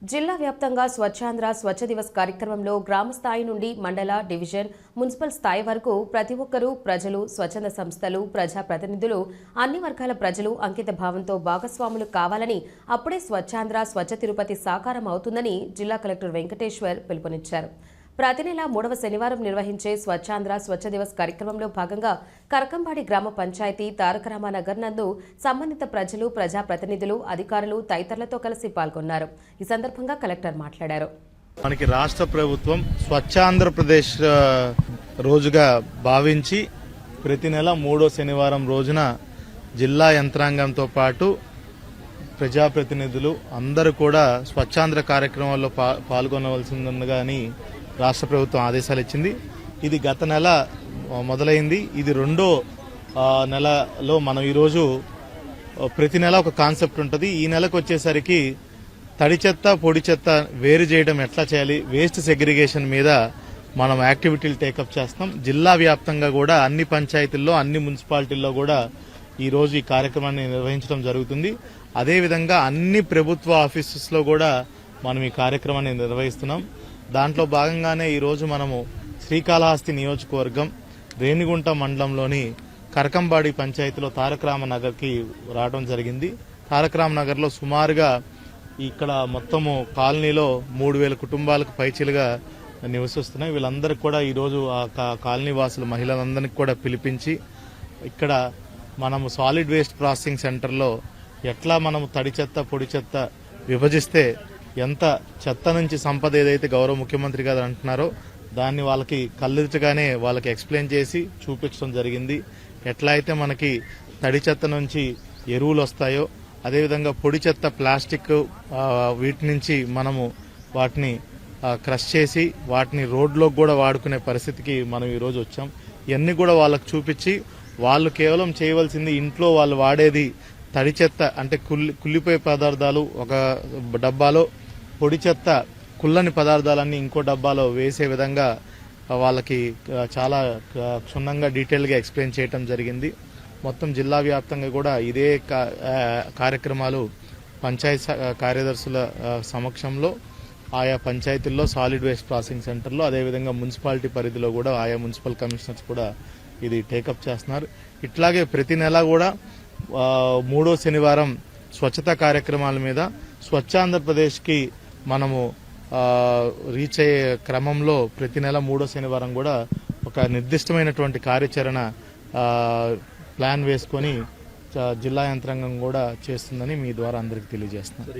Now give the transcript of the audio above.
జిల్లా వ్యాప్తంగా స్వచ్ఛాంధ్ర స్వచ్ఛ దివస్ కార్యక్రమంలో గ్రామ స్థాయి నుండి మండల, డివిజన్, మున్సిపల్ స్థాయి వరకు ప్రతి ఒక్కరూ ప్రజలు, స్వచ్ఛంద సంస్థలు, ప్రజాప్రతినిధులు, అన్ని వర్గాల ప్రజలు అంకిత భావంతో భాగస్వాములు కావాలని, అప్పుడే స్వచ్ఛాంధ్ర స్వచ్ఛ తిరుపతి సాకారం అవుతుందని జిల్లా కలెక్టర్ వెంకటేశ్వర్ పిలుపునిచ్చారు. ప్రతి నెల 3వ శనివారం నిర్వహించే స్వచ్ఛాంధ్ర స్వచ్ఛ దివస్ కార్యక్రమంలో భాగంగా కరకంబాడి గ్రామ పంచాయతీ తారకరామనగర్ నందు సంబంధిత ప్రజలు, ప్రజాప్రతినిధులు, అధికారులు తదితరులతో కలిసి పాల్గొన్నారు. ఈ సందర్భంగా కలెక్టర్ మాట్లాడారు. మనకి రాష్ట్ర ప్రభుత్వం స్వచ్ఛాంధ్రప్రదేశ్ రోజుగా భావించి ప్రతి నెల 3వ శనివారం రోజున జిల్లా యంత్రాంగంతో పాటు ప్రజాప్రతినిధులు అందరూ కూడా స్వచ్ఛాంధ్ర కార్యక్రమాల్లో పాల్గొనవలసిందిగా రాష్ట్ర ప్రభుత్వం ఆదేశాలు ఇచ్చింది. ఇది గత నెల మొదలైంది. ఇది రెండో నెలలో మనం ఈరోజు ప్రతి నెల ఒక కాన్సెప్ట్ ఉంటుంది. ఈ నెలకు వచ్చేసరికి తడి చెత్త, పొడి చెత్త వేరు చేయడం ఎట్లా చేయాలి, వేస్ట్ సెగ్రిగేషన్ మీద మనం యాక్టివిటీలు టేకప్ చేస్తాం. జిల్లా వ్యాప్తంగా కూడా అన్ని పంచాయతీల్లో, అన్ని మున్సిపాలిటీల్లో కూడా ఈరోజు ఈ కార్యక్రమాన్ని నిర్వహించడం జరుగుతుంది. అదేవిధంగా అన్ని ప్రభుత్వ ఆఫీసెస్లో కూడా మనం ఈ కార్యక్రమాన్ని నిర్వహిస్తున్నాం. దాంట్లో భాగంగానే ఈరోజు మనము శ్రీకాళహస్తి నియోజకవర్గం రేణిగుంట మండలంలోని కరకంబాడి పంచాయతీలో తారకరామనగర్కి రావడం జరిగింది. తారకరామనగర్లో సుమారుగా ఇక్కడ మొత్తము కాలనీలో 3000 కుటుంబాలకు పైచిలుగా నివసిస్తున్నాయి. వీళ్ళందరికీ కూడా ఈరోజు ఆ కాలనీ వాసులు మహిళలందరికీ కూడా పిలిపించి ఇక్కడ మనము సాలిడ్ వేస్ట్ ప్రాసెసింగ్ సెంటర్లో ఎట్లా మనము తడి చెత్త, పొడి చెత్త విభజిస్తే ఎంత చెత్త నుంచి సంపద ఏదైతే గౌరవ ముఖ్యమంత్రి గారు అంటున్నారో దాన్ని వాళ్ళకి కళ్ళెదుటగానే వాళ్ళకి ఎక్స్ప్లెయిన్ చేసి చూపించడం జరిగింది. ఎట్లా అయితే మనకి తడి చెత్త నుంచి ఎరువులు వస్తాయో అదేవిధంగా పొడి చెత్త, ప్లాస్టిక్ వీటి నుంచి మనము వాటిని క్రష్ చేసి వాటిని రోడ్లోకి కూడా వాడుకునే పరిస్థితికి మనం ఈరోజు వచ్చాం. ఇవన్నీ కూడా వాళ్ళకి చూపించి వాళ్ళు కేవలం చేయవలసింది ఇంట్లో వాళ్ళు వాడేది తడి చెత్త అంటే కుళ్ళిపోయే పదార్థాలు ఒక డబ్బాలో, పొడి చెత్త కుళ్ళని పదార్థాలన్నీ ఇంకో డబ్బాలో వేసే విధంగా వాళ్ళకి చాలా క్షుణ్ణంగా డీటెయిల్గా ఎక్స్ప్లెయిన్ చేయడం జరిగింది. మొత్తం జిల్లా వ్యాప్తంగా కూడా ఇదే కార్యక్రమాలు పంచాయత్ కార్యదర్శుల సమక్షంలో ఆయా పంచాయతీల్లో సాలిడ్ వేస్ట్ ప్రాసెసింగ్ సెంటర్లో అదేవిధంగా మున్సిపాలిటీ పరిధిలో కూడా ఆయా మున్సిపల్ కమిషనర్స్ కూడా ఇది టేకప్ చేస్తున్నారు. ఇట్లాగే ప్రతి నెల కూడా 3వ శనివారం స్వచ్ఛతా కార్యక్రమాల మీద స్వచ్ఛాంధ్రప్రదేశ్కి మనము రీచ్ అయ్యే క్రమంలో ప్రతి నెల 3వ శనివారం కూడా ఒక నిర్దిష్టమైనటువంటి కార్యాచరణ ప్లాన్ వేసుకొని జిల్లా యంత్రాంగం కూడా చేస్తుందని మీ ద్వారా అందరికీ తెలియజేస్తున్నాను.